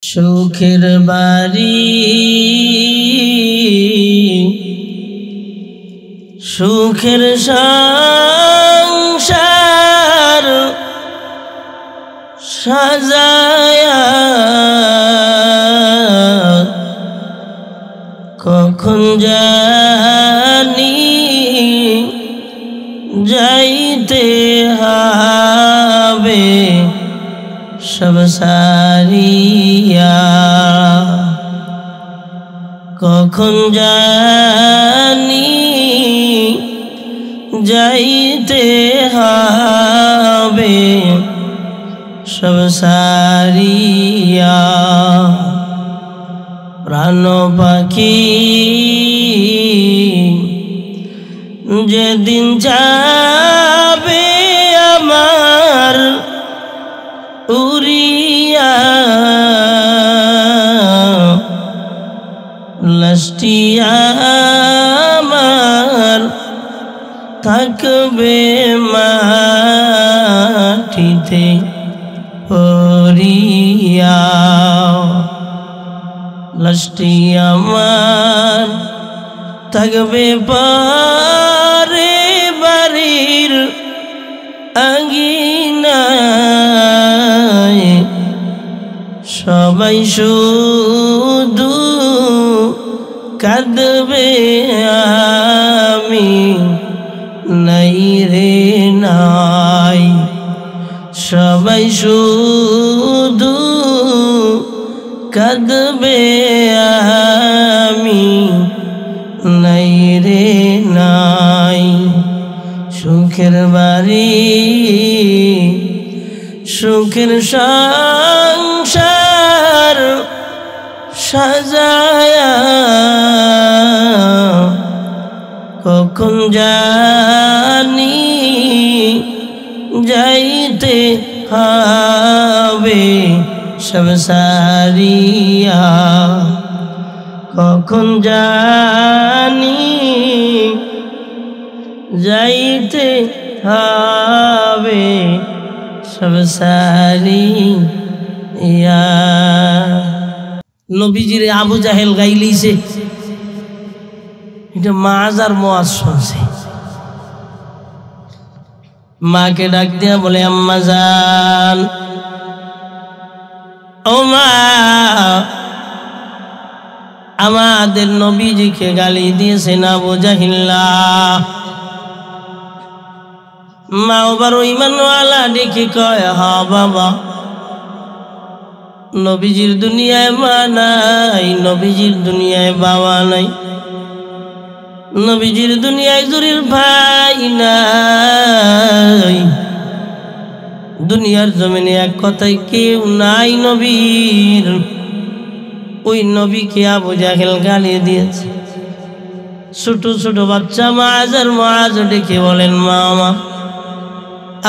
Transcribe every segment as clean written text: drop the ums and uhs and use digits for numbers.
সুখের বাড়ি সুখের সংসার সাজায়া কখন জানি যাইতে হবে সব সারিয়া, কখন জানি যাইতে হবে সব সারিয়া। প্রাণ পাখি যেদিন যাবে আমার উড়িয়া, লাশটি আমার থাকবে মাটিতে পড়িয়া, লাশটি আমার থাকবে পারে বাড়ির আঙ্গিনায়। সবাই শুধু কাঁদবে আমি নাই রে নাই, সবাই শুধু কাঁদবে আমি নাই রে নাই। সুখের বাড়ি সুখের সংসার সাজায়া কখন জানি যাইতে হবে সব সারিয়া, কখন জানি যাইতে হবে সব সারিয়া। নবীজিরে আবু জাহেল গাইলিছে, এটা মাজ আর মোয়াজ শুনছে। মাকে ডাক দিয়া বলে, আম্মা জান, ও মা, আমাদের নবীজিকে গালি দিয়েছেন আবু জাহিল্লা। মা বড় ইমানওয়ালা দেখে কয়, হা বাবা, নবীজির দুনিয়ায় মা নাই, নবীজির দুনিয়ায় বাবা নাই, নবীজির দুনিয়ায় জুরির ভাই নাই, দুনিয়ার জমিনে এক কথায় কেউ নাই নবীর। ওই নবীকে আবু জাহেল গালি দিয়েছে। ছোট ছোট বাচ্চা মাজ আর মুআজ ডেকে বলেন, মামা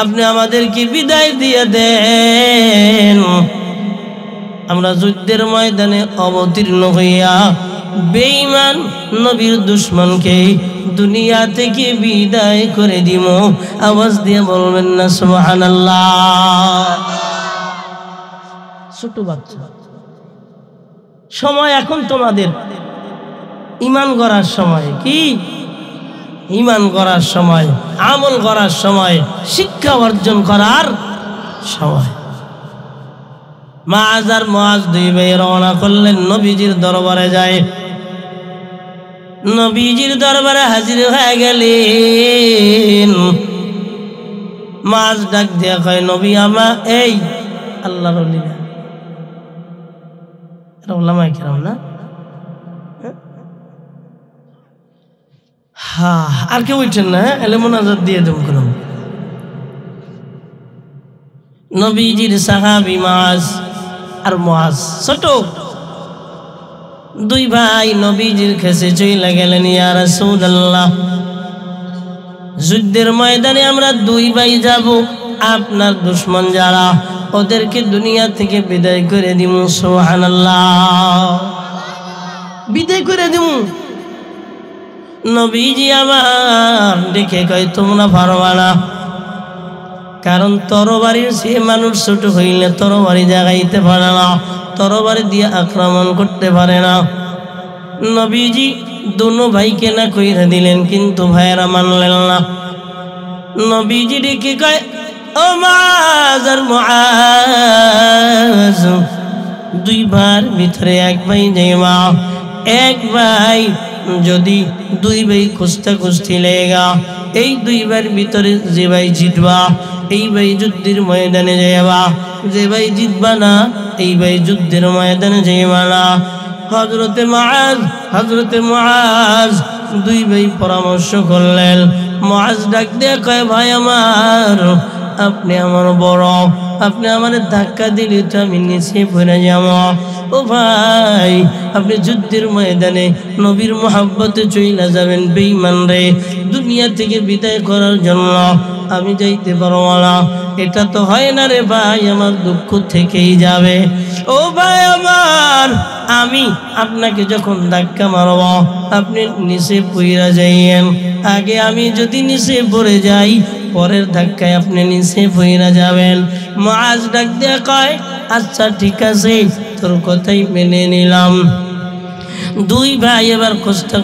আপনি আমাদেরকে বিদায় দিয়ে দেন, আমরা যুদ্ধের ময়দানে অবতীর্ণ হইয়া বেঈমান নবীর দুশমনকে দুনিয়া থেকে বিদায় করে দিব। আওয়াজ দিয়ে বলবেন না সুবহানাল্লাহ। ছোট বাচ্চা, সময় এখন তোমাদের ঈমান করার সময়, কি ঈমান করার সময়, আমল করার সময়, শিক্ষা অর্জন করার সময়। মুআজ আর মুআজ দুই ভাই রওনা করলেন, নবীজির দরবারে যায়। নবীজির দরবারে হাজির হয়ে গেলেন। মুআজ ডাক দিয়া কয়, নবী আমা, এই আল্লাহর ওলিরা, এটা উলামায়ে কেরাম না? হ্যাঁ, আর কেউ উঠছেন না? এলে মোনাজাত দিয়ে দেব কোন। নবীজির সাহাবী মুআজ আর মুআজ ছোট দুই ভাই নবীজির কাছে চলে গেলেন, ইয়া রাসূলুল্লাহ, যুদ্ধের ময়দানে আমরা দুই ভাই যাব, আপনার দুশমন যারা ওদেরকে দুনিয়া থেকে বিদায় করে দিব। সুবহানাল্লাহ, বিদায় করে দিব। নবীজি আমার দেখে কয়, তোমরা পারবা না, কারণ তরবারির সে মানুষ ছোট হইলে তরবারি জাগাইতে পারে না, তরবারি দিয়ে আক্রমণ করতে পারে না। নবীজি দুনো ভাইকে না কইরা দিলেন, কিন্তু ভাইয়েরা মানলেন না। নবীজি ডেকে কয়, ও মুআজ আর মুআজ, দুই ভাইয়ের ভিতরে এক ভাই যাইবা। এক ভাই যদি দুই ভাই কুস্তা কুস্তি লেগা, এই দুই ভাইয়ের ভিতরে যে ভাই জিতবা এই ভাই যুদ্ধের ময়দানে যাইবা, যে ভাই জিতবা না এই ভাই যুদ্ধের ময়দানে যাইবা না। হযরতে মুআজ দুই ভাই পরামর্শ করলেন। মুআজ ডাক দিয়ে কয়, ভাই আমার, আপনি আমার বড়, আপনি আমার ধাক্কা দিলে তো আমি নিচে পড়ে যাব। ও ভাই, আপনি যুদ্ধের ময়দানে নবীর মহব্বতে চইলা যাবেন বেঈমান রে দুনিয়া থেকে বিদায় করার জন্য, আমি যাইতে পারবো না। এটা তো হয় না রে ভাই, আমার দুঃখ থেকেই যাবে। ও ভাই আমার, আমি আপনাকে যখন ধাক্কা মারব আপনি নিচে পইরা যাইয়েন, আগে আমি যদি নিচে পড়ে যাই পরের ধাক্কায় আপনি নিচে পইরা যাবেন। মুআজ ডাক দিয়ে কয়, আচ্ছা ঠিক আছে, তোর কথাই মেনে নিলাম। দুই ভাই এবার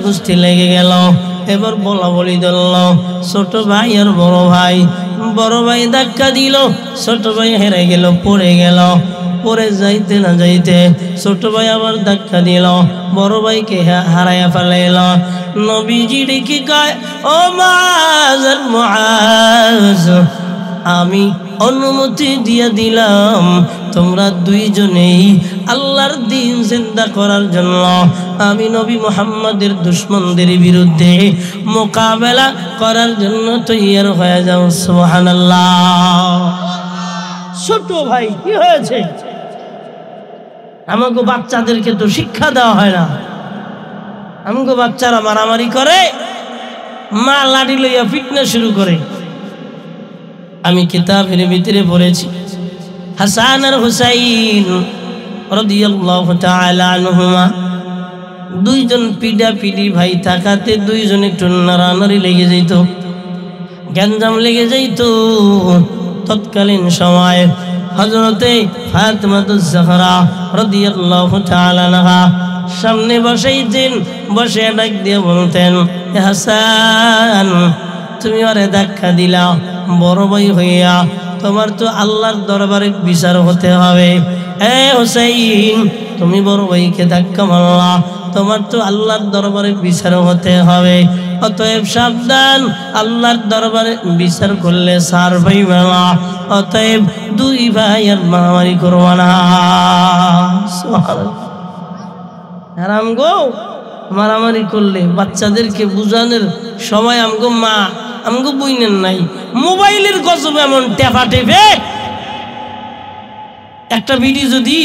কুস্তি লেগে গেল, এবার বলা বলি ধরল। ছোট ভাই আর বড় ভাই ধাক্কা দিল, ছোট ভাই হেরে গেল, পড়ে গেল। পরে যাইতে না যাইতে ছোট ভাই আবার ধাক্কা দিল, বড় ভাইকে হারাইয়া ফেলাইল। নবীজি ডেকে কয়, ও মুআজ আর মুআজ, আমি অনুমতি দিয়ে দিলাম তোমরা দুইজনেই আল্লাহর দ্বীন জিন্দা করার জন্য আমি নবী মুহাম্মদের দুশমনদের বিরুদ্ধে মোকাবেলা করার জন্য তৈয়ার হয়ে যাও। সুবহানাল্লাহ। ছোট ভাই কি হয়েছে? আমাকে বাচ্চাদেরকে তো শিক্ষা দেওয়া হয় না। আমাকে বাচ্চারা মারামারি করে, মা লাঠি লইয়া পিটনা শুরু করে। আমি কিতাবের ভিতরে পড়েছি, হাসান আর হুসাইন রাদিয়াল্লাহু তাআলা আনহুমা দুইজন পিডাপিডি ভাই থাকাতে দুইজন একটু নাড়ানাড়ি লেগে যেত, গ্যাঞ্জাম লেগে যেত। তৎকালীন সময় হযরতে ফাতিমাতুজ জাহরা রাদিয়াল্লাহু তাআলা আনহা সামনে বসাইতেন, বসে ডাক দিয়ে বলতেন, হাসান, তুমি ওরে ধাক্কা দিলা বড় ভাই হইয়া, তোমার তো আল্লাহর দরবারে বিচার হতে হবে। এ হুসাইন, তুমি বড় ভাইকে ধাক্কা মারলা, তোমার তো আল্লাহর দরবারে বিচার হতে হবে। অতএব সাবধান, আল্লাহর দরবারে বিচার করলে সার ভাই মেলা। অতএব দুই ভাই আর মারামারি করবো না। হারাম গো, মারামারি করলে বাচ্চাদেরকে বুঝানোর সময় আমগো মা আমগো বুঝলেন নাই। মোবাইলের গজব এমন টেপা টেপে, একটা ভিডিও যদি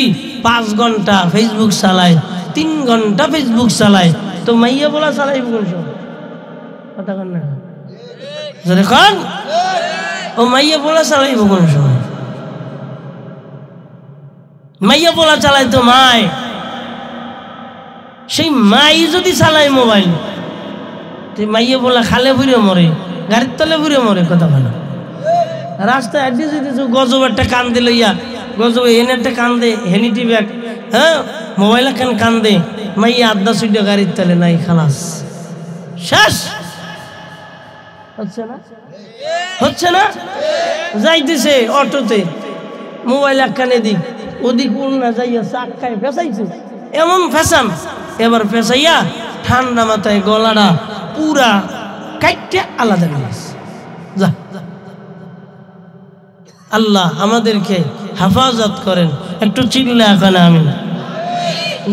5 ঘন্টা ফেসবুক চালায়, 3 ঘন্টা ফেসবুক চালায়, তো মাইয়া বলা চালাইব কোন সময়? কথা কন না জোরে কন। ও মাইয়া বলা চালাইব কোন সময়? মাইয়া বলা চালাই তো মায়, সেই মাই যদি চালায় মোবাইল, মাইয়া বলা খালে বুড়ে মরে, গাড়ির তলে বুড়ে মরে। কথা বলা রাস্তায় আড্ডি যেতেছে, গজব একটা কান্দে লইয়া, গজব এনে একটা কান্দে, হেনিটি ব্যাগ, হ্যাঁ মোবাইল এখন কান্দে, মাইয়া আড্ডা সুইডা গাড়ির তলে নাই, খালাস শেষ। হচ্ছে না যাইতেছে অটোতে, মোবাইল একখানে দিক ওদিক উল্না যাইয়া চাক খাই ফেসাইছে, এমন ফেসান। এবার ফেসাইয়া ঠান্ডা মাথায় গলাটা পুরা কাইটে আলাদা গেলাস। যা, আল্লাহ আমাদেরকে হেফাজত করেন। একটু চিল্লা এখন আমি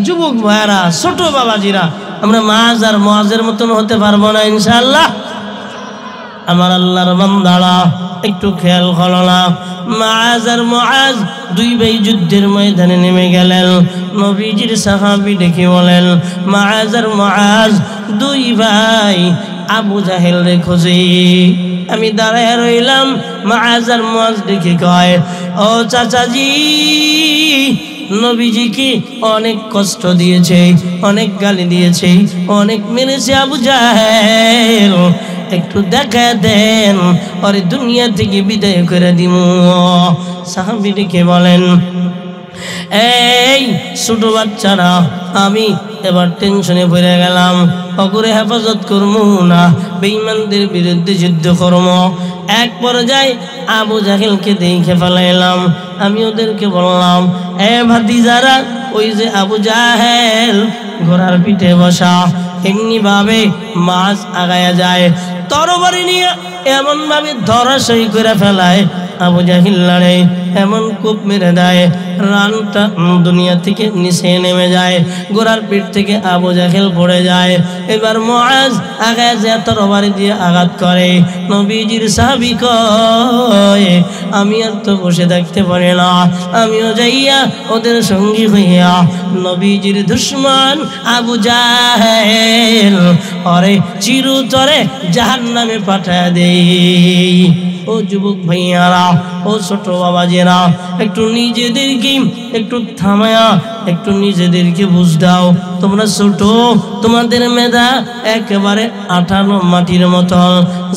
যুবক ভাইরা, ছোট বাবাজিরা, আমরা মাজ আর মুআজের মতন হতে পারবো না ইনশাআল্লাহ। আমার আল্লাহর বান্দারা একটু খেয়াল করো না, মুআজ আর মুআজ দুই ভাই যুদ্ধের ময়দানে নেমে গেলেন। নবীজির সাহাবী ডেকে বলেন, মুআজ আর মুআজ দুই ভাই আবু জাহেল রে খোঁজে। আমি দাঁড়ায় রইলাম, মুআজ আর মুআজ ডেকে কয়, ও চাচাজি, নবীজিকে অনেক কষ্ট দিয়েছে, অনেক গালি দিয়েছে, অনেক মেরেছে আবু জাহেল। একটু দেখা দেন, ওরে দুনিয়া থেকে বিদায় করে দিমু। সাহাবীকে বলেন, এই ছোট বাচ্চারা, আমি এবার টেনশনে পড়ে গেলাম, অকুরে হেফাজত করবো না, বেঈমানদের বিরুদ্ধে যুদ্ধ করবো। এক পর্যায়ে আবু জাহেলকে দেখে ফেলাইলাম। আমি ওদেরকে বললাম, এ ভাতিজারা, ওই যে আবু জাহেল ঘোড়ার পিঠে বসা, এমনি ভাবে মাছ আগায়া যায়, তরবারি নিয়ে এমন ভাবে ধরাশয়ী করে ফেলায়, আবু জাহিল লড়ে, এমন কূপ মেরে দেয়, রানটা দুনিয়া থেকে নিচে নেমে যায়, ঘোড়ার পিঠ থেকে আবু জাহেল পড়ে যায়। এবার মুআজ আগায় যে তরবারি দিয়ে আঘাত করে। নবীজির সাহাবী কয়, আমি আর তো বসে থাকতে পারি না, আমিও যাইয়া ওদের সঙ্গী হইয়া নবীজির দুশমন আবু জাহেল ওরে চিরতরে জাহান্নামে পাঠায় দেই। ও যুবক ভাইয়ারা, ও ছোট বাবাজেরা, একটু নিজেদেরকে একটু থামায়া একটু নিজেদেরকে বুঝ দাও। তোমরা ছোট, তোমাদের মেধা একেবারে আঠালো মাটির মতো,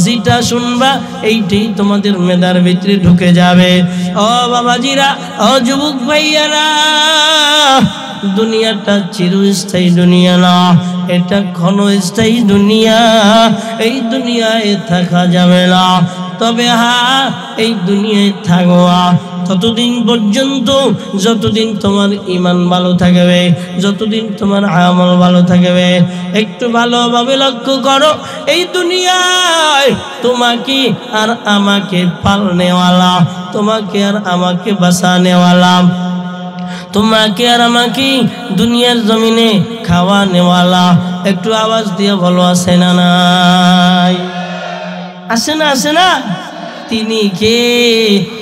যেটা শুনবা এইটাই তোমাদের মেধার ভিতরে ঢুকে যাবে। ও বাবাজিরা, ও যুবক ভাইয়ারা, দুনিয়াটা চিরস্থায়ী দুনিয়া না, এটা ক্ষণস্থায়ী দুনিয়া। এই দুনিয়ায় থাকা যাবে না, তবে হ্যাঁ, এই দুনিয়ায় থাকবা ততদিন পর্যন্ত যতদিন তোমার ঈমান ভালো থাকবে, যতদিন তোমার আমল ভালো থাকবে। একটু ভালোভাবে লক্ষ্য করো, এই দুনিয়ায় তোমাকে আর আমাকে পালনেওয়ালা, তোমাকে আর আমাকে বাঁচানেওয়ালা, তোমাকে আর আমাকে দুনিয়ার জমিনে খাওয়ানেওয়ালা। একটু আওয়াজ দিয়ে বলো, আছে না নাই? আছে না? আছে না? তিনি কে?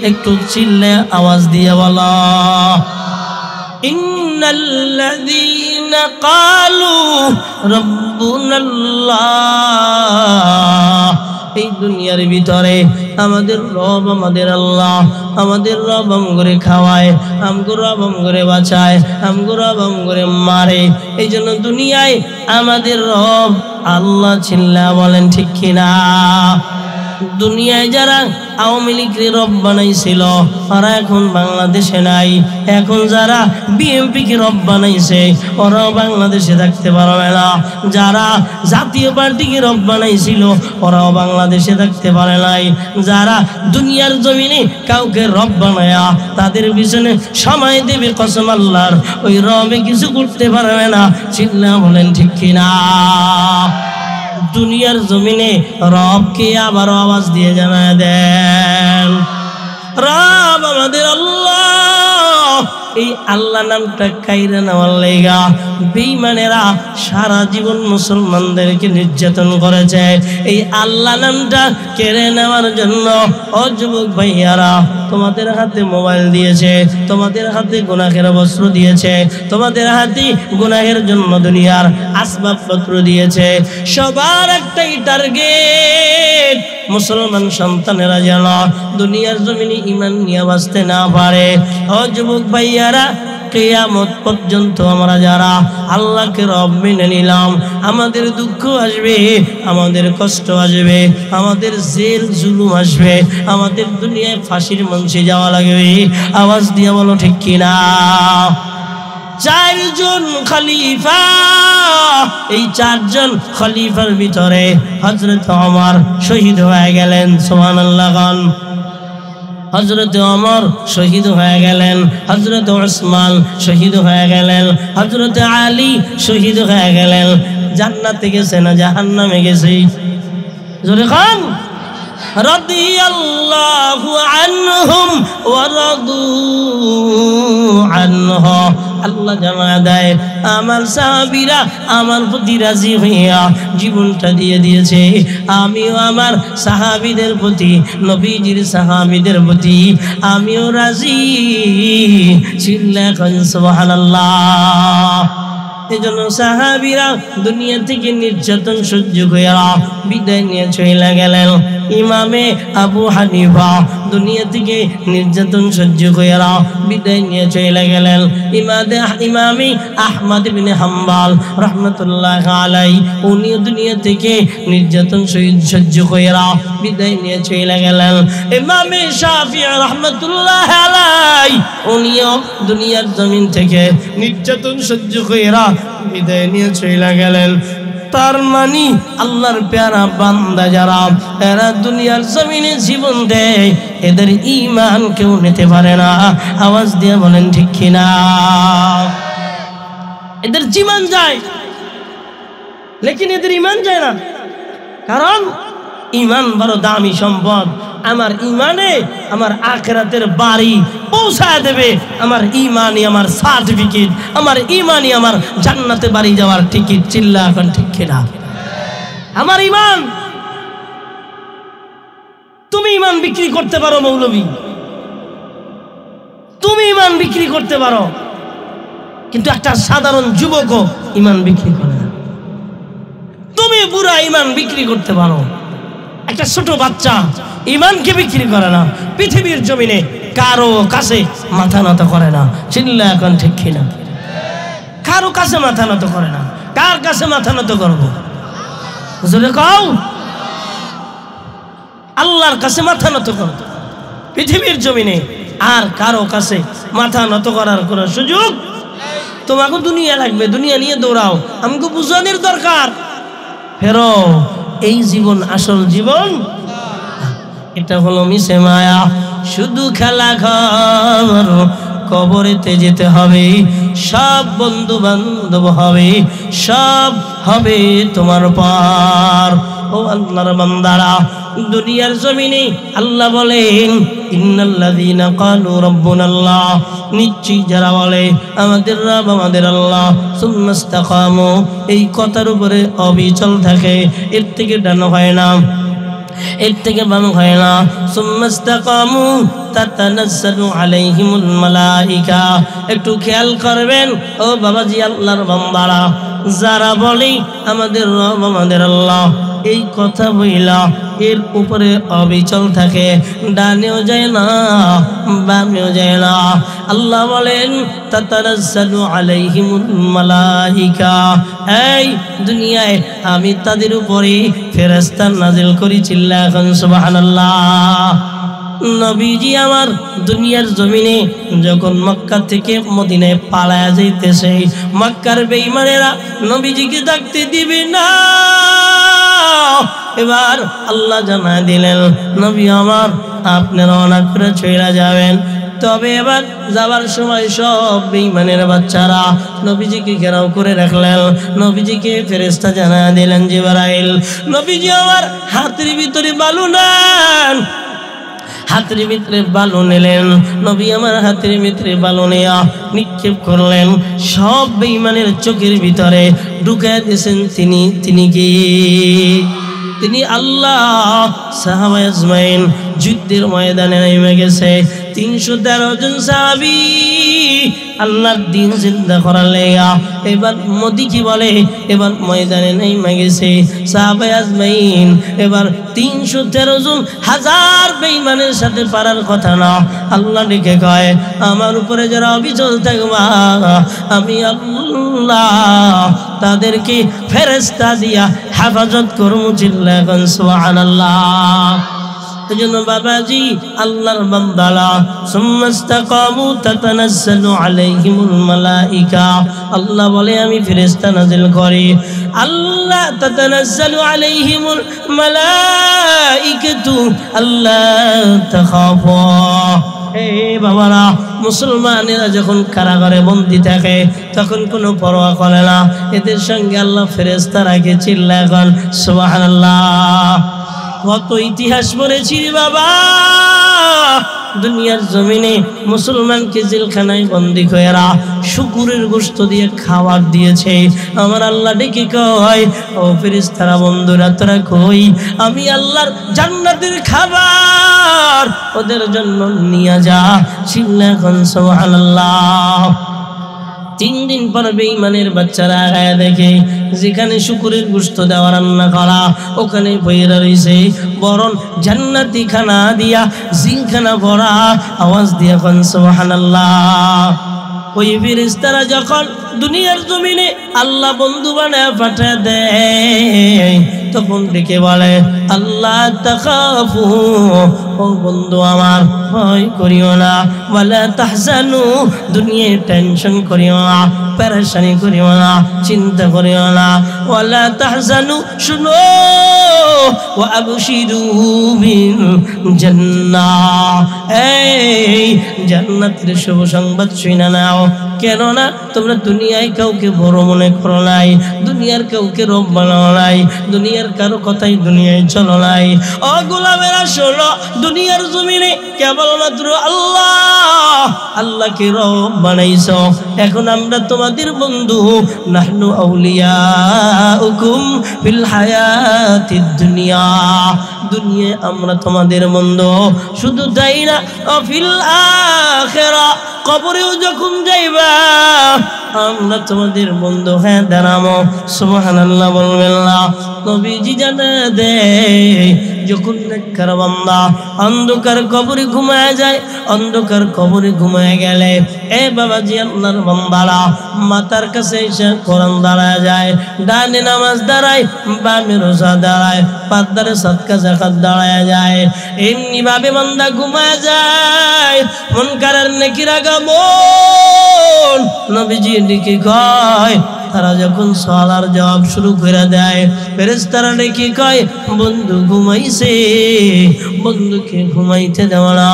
একটু চিল্লে আওয়াজ দিয়ে বলো। ইন্নাল্লাযীনা ক্বালু রাব্বুনাল্লাহ, এই দুনিয়ার ভিতরে আমাদের রব, আমাদের আল্লাহ, আমাদের রব আমগরে খাওয়ায়, আমগো রব আমগরে বাঁচায়, আমগো রব আমগরে মারে। এই জন্য দুনিয়ায় আমাদের রব আল্লাহ চিল্লা বলেন ঠিক কিনা? দুনিয়ায় যারা আওয়ামী লীগের রব বানাইছিল, ওরা এখন বাংলাদেশে নাই। এখন যারা বিএনপিকে রব বানাইছে, ওরাও বাংলাদেশে থাকতে পারবে না। যারা জাতীয় পার্টিকে রব বানাইছিল, ওরাও বাংলাদেশে থাকতে পারে নাই। যারা দুনিয়ার জমিনে কাউকে রব বানায়া তাদের পিছনে সময় দেবে, কসম আল্লাহর, ওই রবে কিছু করতে পারবে না। চিল্লা বলেন ঠিক কিনা? দুনিয়ার জমিনে রবকে আবার আওয়াজ দিয়ে জানায় দেন, রব আমাদের আল্লাহ। এই আল্লাহ নামটা কাইরা নেওয়ার লেগা বেঈমানেরা সারা জীবন মুসলমানদেরকে নির্যাতন করেছে। এই আল্লাহ নামটা কেড়ে নেওয়ার জন্য ও যুবক ভাইয়ারা, তোমাদের হাতে মোবাইল দিয়েছে, তোমাদের হাতে গুনাহের বস্ত্র দিয়েছে, তোমাদের হাতে গুনাহের জন্য দুনিয়ার আসবাবপত্র দিয়েছে। সবার একটাই টার্গেট, মুসলমান সন্তানেরা যেন দুনিয়ার জমিনে ঈমান নিয়ে বাঁচতে না পারে। ও যুবক ভাইয়ারা, কিয়ামত পর্যন্ত আমরা যারা আল্লাহকে রব মেনে নিলাম, আমাদের দুঃখ আসবে, আমাদের কষ্ট আসবে, আমাদের জেল জুলুম আসবে, আমাদের দুনিয়ায় ফাঁসির মঞ্চে যাওয়া লাগবে। আওয়াজ দিয়ে বলো ঠিক কিনা? চারজন খলিফা, এই চারজন খলিফার ভিতরে হযরত ওমর শহীদ হয়ে গেলেন। সুবহানাল্লাহ গান। হযরত ওমর শহীদ হয়ে গেলেন, হযরত ওসমান শহীদ হয়ে গেলেন, হযরত আলী শহীদ হয়ে গেলেন। জান্নাতে গেছে না জাহান্নামে গেছে? জোরে খান। রাদিয়াল্লাহু আনহুম ওয়া রাদু আনহু। আল্লাহ জানা দেয়, আমার সাহাবীরা আমার প্রতি রাজি হইয়া জীবনটা দিয়ে দিয়েছে। আমিও আমার সাহাবীদের প্রতি, নবীজির সাহাবীদের প্রতি আমিও রাজি। চিল্লা করেন সুবহানাল্লাহ। এজন্য সাহাবীরা দুনিয়া থেকে নির্যাতন সহ্য করে বিদায় নিয়ে চলে গেলেন। ইমামে আবু হানিফা দুনিয়া থেকে নির্যাতন সহ্য করে বিদায় নিয়ে চলে গেলেন। ইমামে আহমদ ইবনে হাম্বল রাহমাতুল্লাহ আলাইহি উনি দুনিয়া থেকে নির্যাতন সহ্য করে বিদায় নিয়ে চলে গেলেন। ইমামে শাফিঈ রাহমাতুল্লাহ আলাইহি উনিও দুনিয়ার জমিন থেকে নির্যাতন সহ্য করে বিদায় নিয়ে চলে গেলেন। তার মানে আল্লাহর প্যারা বান্দা যারা এরা দুনিয়ার জমিনে জীবন দেয় এদের ঈমান কেউ নিতে পারে না। আওয়াজ দিয়ে বলেন ঠিক কিনা? এদের জীবন যায় লেকিন এদের ঈমান যায় না, কারণ ঈমান বড় দামি সম্পদ। আমার ঈমানে আমার আখিরাতের বাড়ি পৌঁছায় দেবে। আমার ঈমানই আমার সার্টিফিকেট, আমার ঈমানই আমার জান্নাতে বাড়ি যাওয়ার টিকিট। চিল্লা এখন ঠিক কিনা? আমার ঈমান। তুমি ঈমান বিক্রি করতে পারো মৌলবী, তুমি ঈমান বিক্রি করতে পারো, কিন্তু একটা সাধারণ যুবকও ঈমান বিক্রি করে না। তুমি পুরা ঈমান বিক্রি করতে পারো, একটা ছোট বাচ্চা ঈমানকে বিক্রি করে না। পৃথিবীর জমিনে কারো কাছে মাথা নত করে না। চিল্লা এখন ঠিক কিনা? কারো কাছে মাথা নত করে না। কার কাছে মাথা নত করবো? বুঝলে কও? আল্লাহর কাছে মাথা নত করবো পৃথিবীর জমিনে। আর কারো কাছে মাথা নত করার কোনো সুযোগ? তোমাকে দুনিয়া লাগবে, দুনিয়া নিয়ে দৌড়াও, আমাকে বুঝানোর দরকার। ফেরো, এই জীবন আসল জীবন, এটা হলো মিশে মায়া। শুধু খেলা ঘর, কবরেতে যেতে হবে, সব বন্ধু বান্ধব হবে, সব হবে তোমার পার। ও আল্লাহর বান্দারা, দুনিয়ার জমিনে আল্লাহ বলেন ইন্নাল্লাযীনা ক্বালু রাব্বুনাল্লাহ, নিশ্চয়ই যারা বলে আমাদের রব আমাদের আল্লাহ, সুম্মা ইসতাকামু, এই কথার উপরে অবিচল থাকে, এর থেকে ডানো হয় না, এর থেকে বাম হয় না। সুম্মা ইসতাকামু তাতানাজ্জালু আলাইহিমুল মালাইকা। একটু খেয়াল করবেন ও বাবাজি, আল্লাহর বান্দারা, যারা বলে আমাদের রব আমাদের আল্লাহ, এই কথা বইলা এর উপরে অবিচল থাকে, ডানেও যায় না বামেও যায় না। আল্লাহ বলেন তাতানাজ্জালু আলাইহিমুল মালাইকা, এই দুনিয়ায় আমি তাদের উপরে ফেরেশতা নাজিল করি। চিল্লা এখন সুবহানাল্লাহ। নবীজি আমার দুনিয়ার জমিনে যখন মক্কা থেকে মদিনায় পালায়া যাইতেছে, মক্কার বেঈমানেরা নবীজিকে ডাকতে দিবে না। এবার আল্লাহ জানায় দিলেন, নবী আমার আপনি রওনা করে চলে যাবেন। তবে এবার যাবার সময় সব বেঈমানের বাচ্চারা নবীজিকে ঘেরাও করে রাখলেন। নবীজিকে ফেরেশতা জানায় দিলেন, জিবরাইল, নবীজি আমার হাতের ভিতরে বালু নেন। হাতের ভিতরে বালু নিলেন, নবী আমার হাতের ভিতরে বালু নেয়া নিক্ষেপ করলেন, সব বেঈমানের চোখের ভিতরে ঢুকায় দিয়েছেন। তিনি কি? তিনি আল্লাহ। সাহাবা আজমাইন যুদ্ধের ময়দানে নেমে গেছে। 313 জন সাহাবী আল্লাহর দিন জিন্দা করার লেগা এবার মোদি কি বলে, এবার ময়দানে নেমে গেছে সাহাবা আজমাইন। এবার 313 জন হাজার বেঈমানের সাথে পারার কথা না। আল্লাহ ডেকে কয়, আমার উপরে যারা অবিচল থাকবা আমি আল্লাহ তাদেরকে ফেরেশতা দিয়া হেফাজত করব। চিল্লা এখন সুবহানাল্লাহ। এজন্য বাবাজি আল্লাহর বান্দারা সুম্মা ইসতাকামু তাতানাজ্জালু আলাইহিমুল মালাইকা, আল্লাহ বলে আমি ফেরেশতা নাজিল করি। আল্লাহ তাতানাজ্জালু আলাইহিমুল মালাইকাতু আল্লা তাখাফু। এই বাবারা, মুসলমানেরা যখন কারাগারে বন্দী থাকে তখন কোনো পরোয়া করে না, এদের সঙ্গে আল্লাহ ফেরেশতা রাখে। চিল্লা এখন সুবহানাল্লাহ। কত ইতিহাস পড়েছি বাবা, দুনিয়ার জমিনে মুসলমানকে জেলখানায় বন্দী করে শুকুরের গোশত দিয়ে খাবার দিয়েছে। আমার আল্লাহ ডেকে কয়, ও ফেরেশতারা বন্ধুরা তোরা কই, আমি আল্লাহর জান্নাতের খাবার ওদের জন্য নিয়ে যা। চিল্লা এখন সুবহানাল্লাহ। তিন দিন পর বেঈমানের বাচ্চারা আগায় দেখে যেখানে শুকুরের গোশত দেওয়া রান্না করা ওখানে পয়রা রইছে, বরং জান্নাতি খানা দিয়া জিনখানা ভরা। আওয়াজ দিয়া কোন সুবহানাল্লাহ। ওই ফেরেশতারা যখন দুনিয়ার জমিনে আল্লাহ বন্ধু বানায় পাঠিয়ে দেয় তখন ডেকে বলে আল্লাহ তাখাফু, ও বন্ধু আমার ভয় করিও না, ওয়ালা তাহজানু, দুনিয়ায় টেনশন করিও না, পেরেশানি করিও না, চিন্তা করিও না, ওয়ালা তাহজানু, শুনো, ওয়া আবশিরু বিল জান্নাহ, এই জান্নাতের শুভ সংবাদ শুনে নাও। কেননা তোমরা দুনিয়ায় কাউকে বড় মনে করো নাই, দুনিয়ার কাউকে রব বানাও নাই, দুনিয়ার কারো কথাই দুনিয়ায় চলো নাই। ও গোলামেরা শোনো, দুনিয়ার জমিনে কেবলমাত্র আল্লাহকে রব বানাইছো। এখন আমরা তোমাদের বন্ধু, নাহনু আউলিয়াউকুম ফিল হায়াতিদ দুনিয়া, দুনিয়ায় আমরা তোমাদের বন্ধু। শুধু তাই না, ফিল আখিরা, কবরেও যখন যাইবা আমরা তোমাদের বন্ধু হয়ে দাঁড়াবো। সুবহানাল্লাহ বলবেন না? নবীজি জানা দেয় যখন নেককার বান্দা অন্ধকার কবরে ঘুমায় যায়, অন্ধকার কবরে ঘুমায় গেলে এ বাবাজি আল্লাহর বান্দারা মাথার কাছে এসে কোরআন দাঁড়ায় যায়, ডানে নামাজ দাঁড়ায়, বামে রোজা দাঁড়ায়, পাদ্দারে সাদকা যাকাত দাঁড়ায় যায়। এমনি ভাবে বান্দা ঘুমায় যায়, মুনকারের নেকির আগমন নবীজি ডেকে কয়। তারা যখন সালার জবাব শুরু করে দেয়, ফেরেশতারা ডেকে কয় বন্ধু ঘুমাইছে, বন্ধুকে ঘুমাইতে দেওয়া না।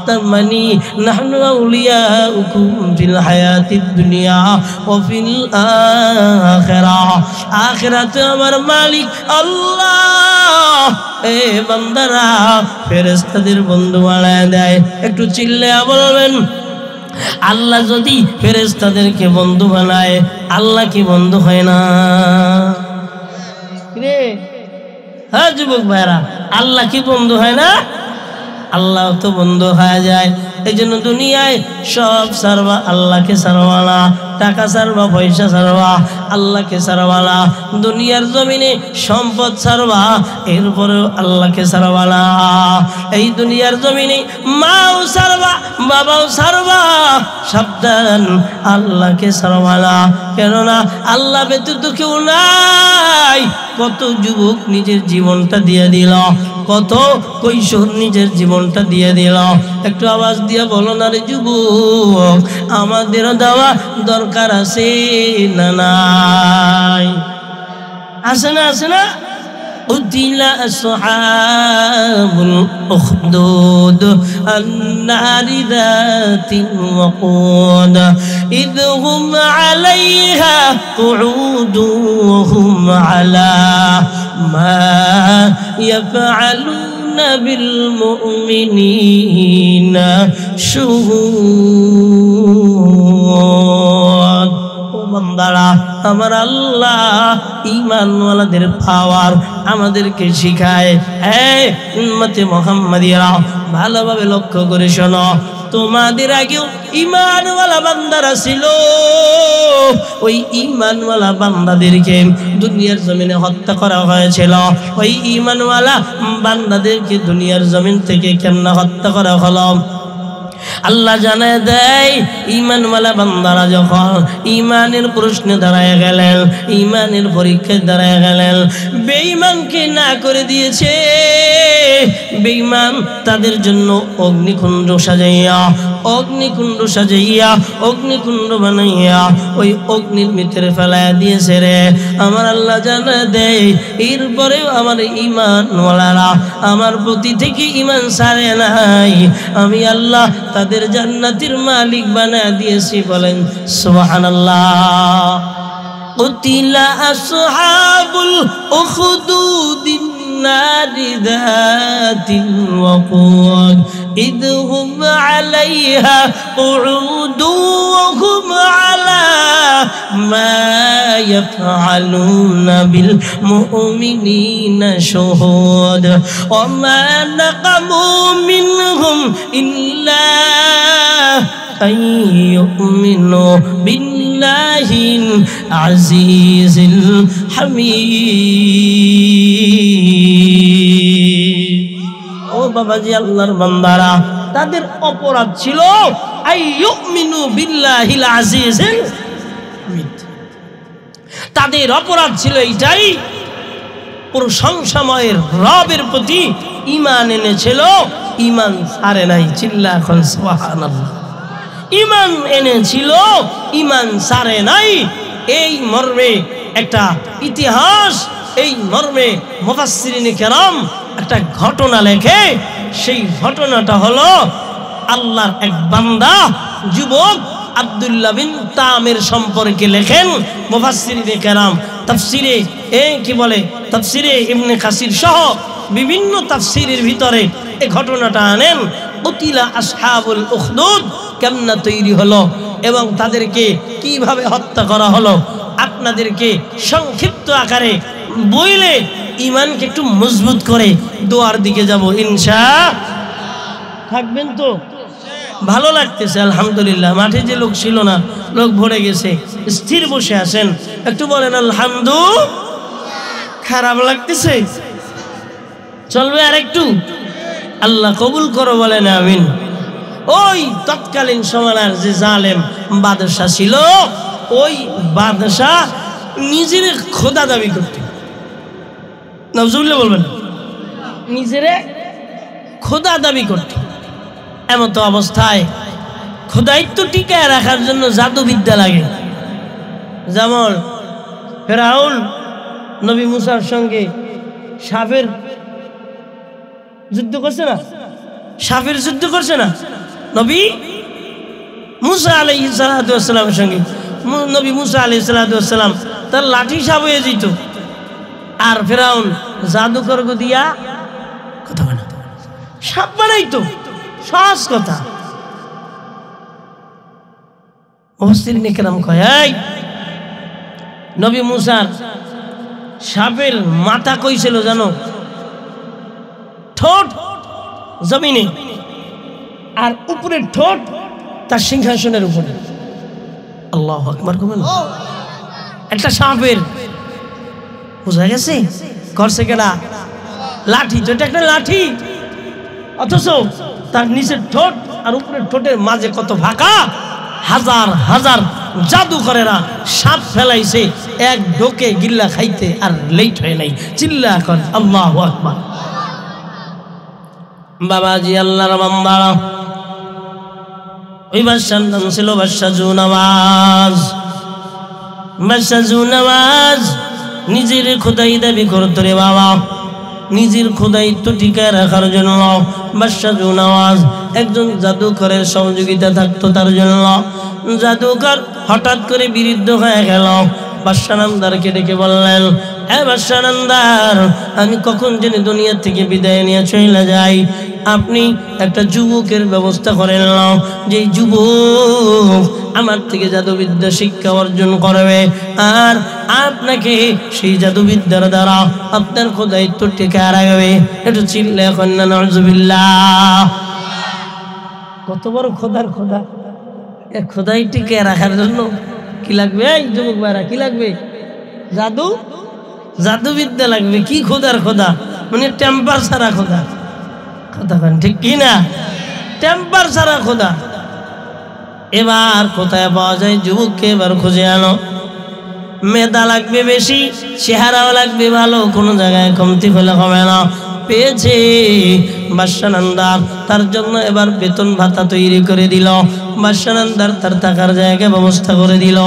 তার মানে নাহনু আউলিয়াউকুম ফিল হায়াতিদ দুনিয়া ওয়া ফিল আখিরাহ, আখিরাতে আমার মালিক আল্লাহ এ বান্দারা ফেরেশতাদের বন্ধু বানায় দেয়। একটু চিল্লায়া বলবেন, আল্লাহ যদি ফেরেশতাদেরকে বন্ধু বানায় আল্লাহ কি বন্ধু হয় না রে? হ্যাঁ যুবক ভাইরা, আল্লাহ কি বন্ধু হয় না? আল্লাহ তো বন্ধু হয়ে যায়। এই জন্য দুনিয়ায় সব সারবা, আল্লাহকে সারবা না। টাকা সারবা, পয়সা সারবা, আল্লাহকে সারবা না। দুনিয়ার জমিনে সম্পদ সারবা, এরপরেও আল্লাহকে সারবা না। এই দুনিয়ার জমিনে মাও সারবা, বাবাও সারবা, সাবধান আল্লাহকে সারবা না। কেননা আল্লাহ ব্যতীত কেউ নাই। কত যুবক নিজের জীবনটা দিয়ে দিল, কত কৈশোর নিজের জীবনটা দিয়ে দিল। একটু আওয়াজ দিয়ে বলো না রে যুবক, আমাদেরও দেওয়া দরকার আছে না নাই? আছে না? আছে না? قتل أصحاب الأخدود النار ذات الوقود إذ هم عليها قعود وهم على ما يفعلون بالمؤمنين شهود। বান্দারা আমার আল্লাহ ঈমানওয়ালাদের পাওয়ার আমাদেরকে শিখায়। এই উম্মতে মুহাম্মাদিরা ভালোভাবে লক্ষ্য করে শোনো, তোমাদের আগেও ঈমানওয়ালা বান্দারা ছিল। ওই ঈমানওয়ালা বান্দাদেরকে দুনিয়ার জমিনে হত্যা করা হয়েছিল। ওই ঈমানওয়ালা বান্দাদেরকে দুনিয়ার জমিন থেকে কেমনে হত্যা করা হলো আল্লাহ জানায় দেয়। ঈমানওয়ালা বান্দারা যখন ঈমানের প্রশ্নে দাঁড়ায় গেলেন, ঈমানের পরীক্ষায় দাঁড়ায় গেলেন, বেঈমানকে না করে দিয়েছে। বেঈমান তাদের জন্য অগ্নিকুণ্ড সাজাইয়া, অগ্নিকুণ্ড সাজাইয়া, অগ্নিকুণ্ড বানাইয়া ওই অগ্নির ভিতরে ফেলাইয়া দিয়েছে রে। আমার আল্লাহ জানা দেয় এরপরেও আমার ঈমানওয়ালারা আমার প্রতি থেকে ঈমান ছাড়ে নাই। আমি আল্লাহ তাদের জান্নাতের মালিক বানায় দিয়েছি। বলেন সুবহানাল্লাহ। কুতিলা আসহাবুল উখদুদিন নারি যাতিল ওয়াকুদ إذ هم عليها قعود وهم على ما يفعلون بالمؤمنين شهود وما نقموا منهم إلا আইয়ুমিনু বিল্লাহিল আজিজিল হামিদ। ও বাবাজি, আল্লাহর বান্দারা, তাদের অপরাধ ছিল আইয়ুমিনু বিল্লাহিল আজিজিল হামিদ। তাদের অপরাধ ছিল এইটাই, প্রশংসাময়ের রবের প্রতি ঈমান এনেছিল, ঈমান ছাড়ে নাই। চিল্লা এখন সুবহানাল্লাহ। ঈমান এনেছিল, ঈমান ছাড়ে নাই। এই মর্মে একটা ইতিহাস, এই মর্মে মুফাসসিরিনে কেরাম একটা ঘটনা লেখে। সেই ঘটনাটা হলো আল্লাহর এক বান্দা যুবক আব্দুল্লাহ বিন তামের সম্পর্কে লেখেন মুফাসসিরিনে কেরাম। তাফসিরে কি বলে, তাফসিরে ইবনে কাসির সহ বিভিন্ন তাফসিরের ভিতরে এই ঘটনাটা আনেন। উতিলা আসহাবুল উখদুদ কেমনে তৈরি হলো এবং তাদেরকে কিভাবে হত্যা করা হলো, আপনাদেরকে সংক্ষিপ্ত আকারে বইলে ঈমানকে একটু মজবুত করে দোয়ার দিকে যাব ইনশাআল্লাহ। থাকবেন তো? ভালো লাগতেছে আলহামদুলিল্লাহ। মাঠে যে লোক ছিল না, লোক ভরে গেছে, স্থির বসে আছেন, একটু বলেন আলহামদুলিল্লাহ। খারাপ লাগতেছে? চলবে আর একটু? আল্লাহ কবুল করো, বলেন আমিন। ওই তৎকালীন সময়ের যে জালেম বাদশা ছিল, ওই বাদশা নিজের খোদা দাবি করত। নাউজুবিল্লাহ বলবেন। নিজেরে খোদা দাবি করত। এমতো অবস্থায় খোদাইত্ব টিকায় রাখার জন্য জাদুবিদ্যা লাগে। যেমন ফেরাউন নবী মুসার সঙ্গে সাপের যুদ্ধ করছে না, সাপের যুদ্ধ করছে না নবী মুসা আলাইহিস সালাতু ওয়াস সালামের সঙ্গে। নবী মুসা আলাইহিস সালাতু ওয়াস সালাম তার লাঠি সাপ হয়ে যেত, আর ফেরাউন জাদুকর দিয়া কথা বলে সাপ বানাইতো। সহজ কথা। মুফাসসিরিনে কেরাম কয়, এই নবী মুসার সাপের মাথা কইছিল জানো? ঠোঁট জমিনে, আর উপরে ঠোঁট তার সিংহাসনের উপরে। আল্লাহু আকবার। একটা সাপের, বুঝা গেছে? করছে কেডা? লাঠি। তো এটা একটা লাঠি, অথচ তার নিচের ঠোঁট আর উপরের ঠোঁটের মাঝে কত ফাঁকা। হাজার হাজার জাদুকরেরা সাপ ফেলাইছে এক ঢোকে গিল্লা খাইতে, আর লেট হয় নাই। চিল্লা এখন আল্লাহু আকবার। বাবাজি, আল্লাহর বান্দারা, ওই বাদশার নাম ছিল বাদশা জুনাওয়াজ। বাদশা জুনাওয়াজ নিজের খোদাই দাবি করত রে বাবা। নিজের খোদাইত্ব টিকায় রাখার জন্য বাদশা জুনাওয়াজ একজন জাদুকরের সহযোগিতা থাকতো তার জন্য। জাদুকর হঠাৎ করে বিরুদ্ধ হয়ে গেল। বাদশা নামদারকে ডেকে বললেন, এ বাদশা নামদার, আমি কখন জানি দুনিয়া থেকে বিদায় নিয়ে চলে যাই, আপনি একটা যুবকের ব্যবস্থা করে নাও, যে যুবক আমার থেকে জাদুবিদ্যা শিক্ষা অর্জন করবে, আর আপনাকে সেই জাদুবিদ্যার দ্বারা আপনার খোদাইত্ব টিকে রাখবে। একটু চিল্লা এখন না নাউজুবিল্লাহ। কত বড় খোদার খোদা! খোদাই টিকে রাখার জন্য কি লাগবে? এই যুবক ভাইরা, কি লাগবে? জাদু, জাদুবিদ্যা লাগবে। কি খোদার খোদা? মানে টেম্পার ছাড়া খোদা। কথা বলেন ঠিক কি না? টেম্পার ছাড়া খোদা। এবার কোথায় পাওয়া যায় যুবককে? এবার খুঁজে আনো। মেধা লাগবে বেশি, চেহারাও লাগবে ভালো, কোনো জায়গায় কমতি হলে হবে না। পেয়েছে বাদশা নামদার, তার জন্য এবার বেতন ভাতা তৈরি করে দিল। বাদশা নামদার তার থাকার জায়গা ব্যবস্থা করে দিল।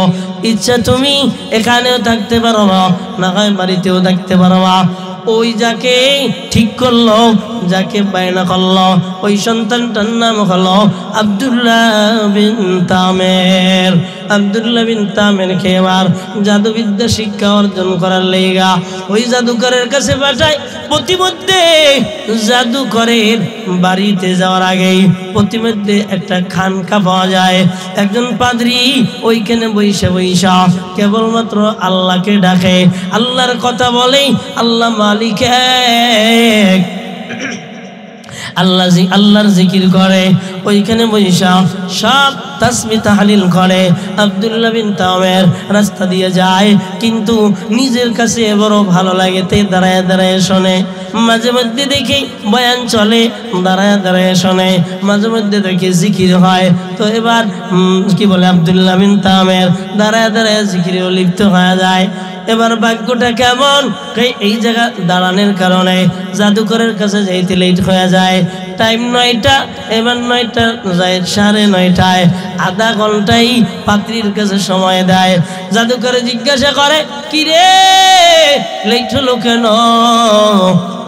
ইচ্ছা তুমি এখানেও থাকতে পারবা, না হয় বাড়িতেও থাকতে পারবা। ওই যাকে ঠিক করলো, যাকে বায়না করলো, ওই সন্তানটার নাম হলো আব্দুল্লাহ বিন তামের। আব্দুল্লাহ বিন তামের কে এবার জাদুবিদ্যা শিক্ষা অর্জন করার লেগা ওই জাদুকরের কাছে পাঠায়। প্রতিমধ্যে জাদুকরের বাড়িতে যাওয়ার আগেই প্রতিমধ্যে একটা খানকা পাওয়া যায়। একজন পাদ্রী ওইখানে বৈশা বৈশা কেবলমাত্র আল্লাহকে ডাকে, আল্লাহর কথা বলেই। আল্লাহ মালিক এক, আল্লাহর জিকির করে, ওইখানে বৈশা সব তাসবিহ তাহলিল করে। আব্দুল্লাহ বিন তামের রাস্তা দিয়ে যায়, কিন্তু নিজের কাছে বড় ভালো লাগে তাই দাঁড়ায় দাঁড়ায় শোনে। মাঝে মধ্যে দেখি বয়ান চলে, দাঁড়ায় দাঁড়ায় শোনে। মাঝে মধ্যে দেখি জিকির হয়, তো এবার কি বলে আব্দুল্লাহ বিন তামের দাঁড়ায় দাঁড়ায় জিকিরে লিপ্ত হয়ে যায়। এবার ভাগ্যটা কেমন, এই জায়গা দাঁড়ানোর কারণে জাদুকরের কাছে যাইতে লেট হয়ে যায়। টাইম 9টা, এবার 9টা যায় 9:30, আধা ঘন্টাই পাত্রীর কাছে সময় দেয়। জাদুকরে জিজ্ঞাসা করে, কি রে লেট হলো কেন?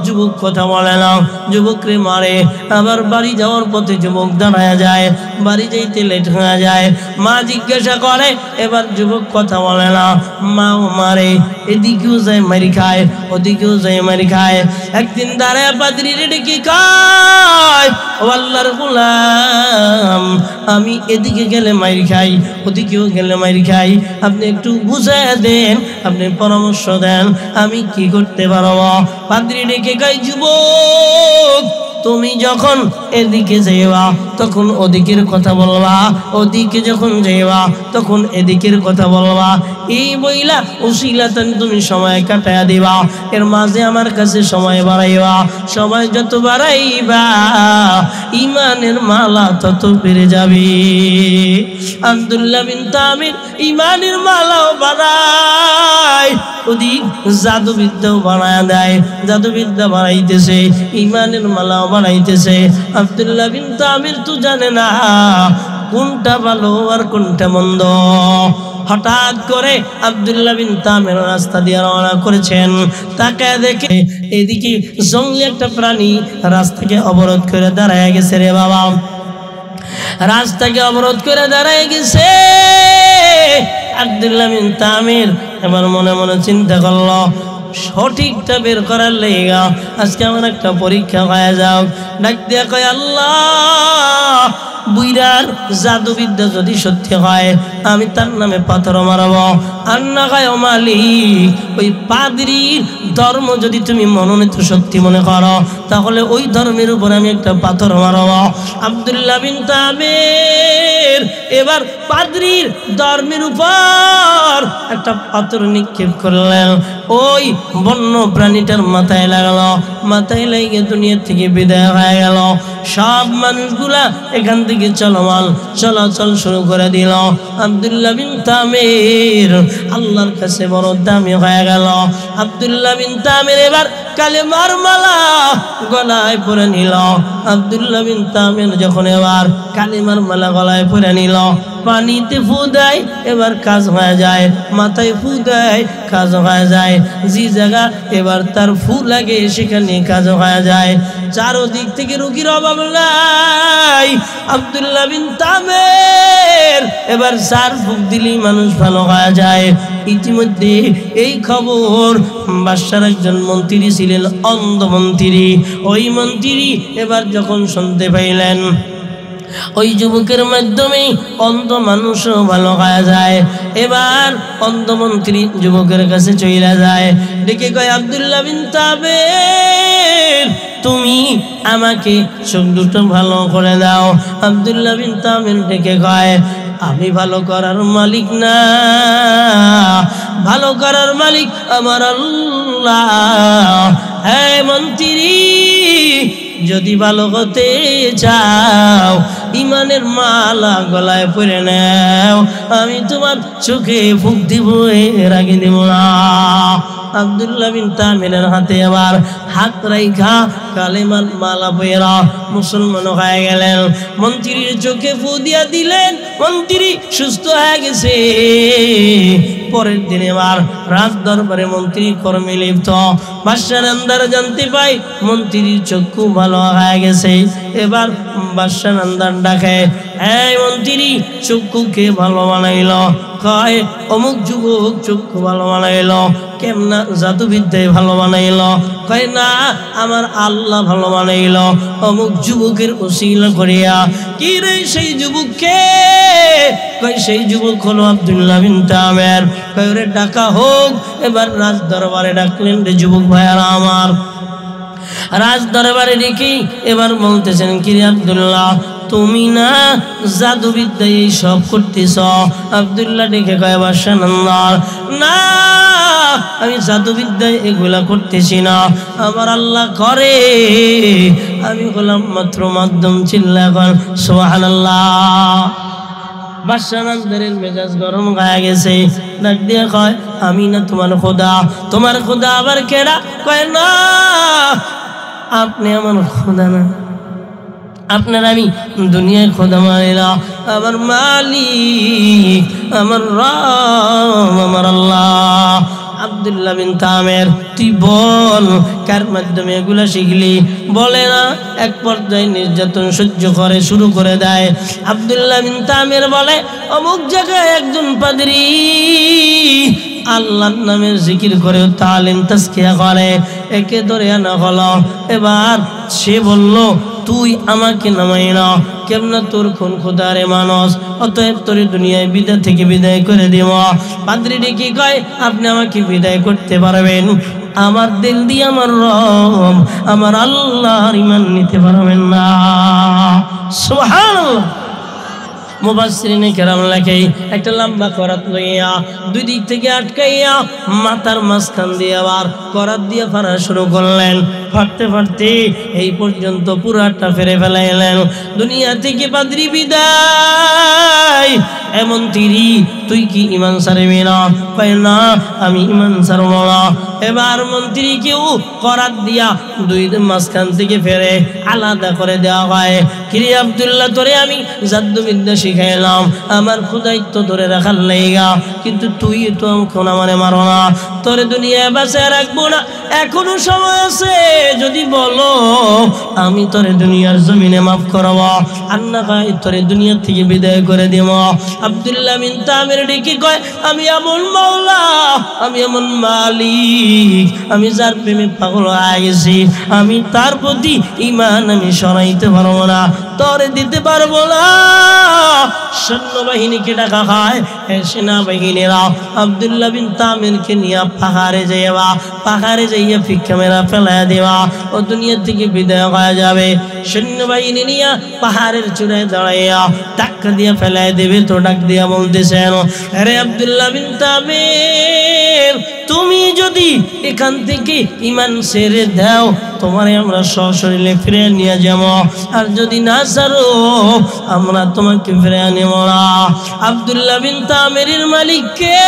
যুবক কথা বলে না, যুবকরে মারে। আবার বাড়ি যাওয়ার পথে যুবক দাঁড়ায় যায়, বাড়ি যাইতে লেট হয়ে যায়। মা জিজ্ঞাসা করে, এবার যুবক কথা বলে না, মাও মারে, এদিকেও যায় মারি খায়, ওদিকেও যায় মারি খায়। একদিন দাঁড়ায় পাদ্রী রেডি কি কয়, ও আল্লাহর গোলাম, আমি এদিকে গেলে মারি খাই, ওদিকেও গেলে মারি খাই, আপনি একটু বুঝাই দেন, আপনি পরামর্শ দেন, আমি কি করতে পারবো? পাদ্রী ডেকে কয়, যুবক তুমি যখন এদিকে যাইবা তখন ওদিকের কথা বলবা, ওদিকে যখন যাইবা তখন এদিকের কথা বলবা। এই বইলা উসিলাতান তুমি সময় কাটায়া দিবা, এর মাঝে আমার কাছে সময় বাড়াইবা। সময় যত বাড়াইবা ইমানের মালা তত বেড়ে যাবে। আব্দুল্লাহ বিন তামির ইমানের মালাও বাড়ায়, ওদিক জাদুবিদ্যাও বানায় দেয়, জাদুবিদ্যা বানাইতেছে, ইমানের মালাও বানাইতেছে। আব্দুল্লাহ বিন তামির তো জানে না কোনটা ভালো আর কোনটা মন্দ। হঠাৎ করে আব্দুল্লাহ বিন তামির রাস্তা দিয়ে রওনা করেছেন, তাকে দেখে এদিকে জঙ্গলি একটা প্রাণী রাস্তাকে অবরোধ করে দাঁড়ায় গেছে। রে বাবা, রাস্তাকে অবরোধ করে দাঁড়ায় গেছে। আব্দুল্লাহ বিন তামির এবার মনে মনে চিন্তা করলো, সঠিকটা বের করার লেগা আজকে আমার একটা পরীক্ষা হয়ে যাও। ডাক দিয়া কয়, আল্লাহ, বুইরার জাদুবিদ্যা যদি সত্যি হয় আমি তার নামে পাথর মারব। আর না কয়, ও মালিক, ওই পাদ্রীর ধর্ম যদি তুমি মনোনীত সত্যি মনে করো তাহলে ওই ধর্মের উপর আমি একটা পাথর মারব। আব্দুল্লাহ বিন তামির এবার পাদ্রীর ধর্মের উপর একটা পাথর নিক্ষেপ করলেন। ওই বন্য প্রাণীটার মাথায় লাগালো, মাথায় লেগে দুনিয়া থেকে বিদায় হয়ে গেল। সব মানুষগুলা এখান থেকে চলাচল শুরু করে দিল। আব্দুল্লাহ বিন তামির আল্লাহর কাছে বড় দামি হয়ে গেল। আব্দুল্লাহ বিন তামির এবার কালেমার মালা গলায় পরে নিল। আব্দুল্লাহ বিন তামির যখন এবার কালেমার মালা গলায় পরে নিল, পানিতে ফু দেয়, এবার কাজ হয়ে যায়, মাথায় ফু দেয়, কাজ হয়ে যায়। যে জায়গা এবার তার ফু লাগে সেখানে কাজ হয়ে যায়। চারদিক থেকে রোগীর অভাব নাই। আব্দুল্লাহ বিন তামির এবার 4 ফুক দিলেই মানুষ ভালো হয়ে যায়। ইতিমধ্যে এই খবর বাদশার একজন মন্ত্রী ছিলেন, অন্ধ মন্ত্রী। ওই মন্ত্রী এবার যখন শুনতে পাইলেন ওই যুবকের মাধ্যমে অন্ধ মানুষও ভালো হয়ে যায়, এবার অন্ধ মন্ত্রী যুবকের কাছে চলে যায়, ডেকে কয়, আব্দুল্লাহ বিন তামির, তুমি আমাকে চোখ দুটো ভালো করে দাও। আব্দুল্লাহ বিন তামির ডেকে কয়, আমি ভালো করার মালিক না, ভালো করার মালিক আমার আল্লাহ। হ্যাঁ মন্ত্রী, যদি ভালো হতে চাও ইমানের মালা গলায় পরে নাও, আমি তোমার চোখে ফুক দিব, এর আগে দিব না। আব্দুল্লাহ বিন তামিরের হাতে আবার হাত রাইখা কালেমার মালা পয়রা মুসলমান হয়ে গেলেন। মন্ত্রীর চোখে ফু দিয়া দিলেন, মন্ত্রী সুস্থ হয়ে গেছে। পরের দিন এবার রাজ দরবারে মন্ত্রী কর্মে লিপ্ত। বাদশার আন্দার জানতে পাই মন্ত্রীর চক্ষু ভালো হয়ে গেছে। এবার বাদশার আন্দার ডাকে, এই মন্ত্রী, চক্ষুকে ভালো বানাইল? কয়, অমুক যুবক চক্ষু ভালো বানাইল। কেমনা জাদুবিদ্যায় ভালো বানাইল? কয়, না, আমার আল্লাহ ভালো বানাইল অমুক যুবকের ওসিলা করিয়া। কি রে সেই যুবককে? কয়, সেই যুবক হলো আব্দুল্লাহ বিন তামির। কয়, ওরে ডাকা হোক। এবার রাজ দরবারে ডাকলেন, রে যুবক ভাইয়ারা আমার, রাজ দরবারে রেখে এবার বলতেছেন, কি রে আব্দুল্লাহ, তুমি না জাদুবিদ্যায় এই সব করতেছ? আব্দুল্লাহ ডেকে কয়, বাদশা নন্দার, না, আমি জাদুবিদ্যায় এগুলা করতেছি না, আমার আল্লাহ করে, আমি হলাম মাত্র মাধ্যম। চিল্লা কর সুবহানাল্লাহ। বাদশা নন্দারের মেজাজ গরম হয়ে গেছে, ডাক দিয়ে কয়, আমি না তোমার খোদা? তোমার খোদা আবার কেডা? কয়, না, আপনি আমার খোদা না, আপনার আমি দুনিয়ায় খোদা মানি না, আমার মালিক, আমার রব, আমার আল্লাহ। আব্দুল্লাহ বিন তামের, তুই বল কার মাধ্যমে এগুলা শিখলি? বলে না, এক পর্যায়ে নির্যাতন সহ্য করে শুরু করে দেয়। আব্দুল্লাহ বিন তামের বলে, অমুক জায়গায় একজন পাদ্রী আল্লাহর নামের জিকির করে, তালিম তাজকিয়া করে, একে ধরে আনা হলো। এবার সে বলল, তুই আমাকে নামাই না, কেমন তোর কোন খোদারে মানুষ, অতএব তোর দুনিয়ায় বিদায় থেকে বিদায় করে দিব। পাদ্রীটি কি কয়, আপনি আমাকে বিদায় করতে পারবেন, আমার দিল দিয়ে আমার রব, আমার আল্লাহর ঈমান নিতে পারবেন না। সুবহানাল্লাহ। মুফাসসিরিনে কেরাম লেখে, একটা লম্বা করাত লইয়া দুই দিক থেকে আটকাইয়া মাথার মাঝখান দিয়ে আবার করাত দিয়ে ফাড়া শুরু করলেন। ফাড়তে ফাড়তে এই পর্যন্ত পুরাটা ফেরে ফেলাইলেন। দুনিয়া থেকে পাদ্রী বিদায়। এমন তিরি, তুই কি ঈমান ছাড়বি না? কয়, না, আমি ঈমান ছাড়ব না। এবার মন্ত্রীকেও করাত দিয়া দুই মাঝখান থেকে ফেরে আলাদা করে দেওয়া হয়। কিরে আব্দুল্লাহ, তোরে আমি জাদুবিদ্যা শিখাইলাম আমার খুদাইত্ব ধরে রাখার লাইগা, কিন্তু তুই তো এখন আমারে মারো না, তোরে দুনিয়ায় বাঁচিয়ে রাখবো না, এখনো সময় আছে, যদি বলো আমি তোরে দুনিয়ার জমিনে মাফ করবো, আর না কয় তোরে দুনিয়া থেকে বিদায় করে দিব। আব্দুল্লাহ বিন তামির ডেকে কয়, আমি এমন মাওলা, আমি এমন মালিক, আমি যার প্রেমে পাগল হয়ে গেছি, আমি তার প্রতি ঈমান আমি সরাইতে পারবো না, তোরে দিতে পারবো না। সৈন্যবাহিনীকে ডাকা খায়, সেনাবাহিনীরা আব্দুল্লাহ বিন তামিরকে নিয়ে পাহাড়ে যাইবা, পাহাড়ে যাইয়া ভিক্ষা মেরা ফেলাইয়া দেওয়া, ও দুনিয়া থেকে বিদায় হয়ে যাবে। সৈন্যবাহিনী নিয়ে পাহাড়ের চূড়ায় দাঁড়াইয়া ধাক্কা দিয়ে ফেলাই দেবে। তো ডাক দিয়া বলতেছেন, আরে আব্দুল্লাহ বিন তামির, তুমি যদি এখান থেকে ঈমান ছেড়ে দাও, তোমারে আমরা সশরীরে ফিরে নিয়ে যাব, আর যদি না ছাড়ো আমরা তোমাকে ফিরে আনিব না। আব্দুল্লাহ বিন তামিরের মালিক কে?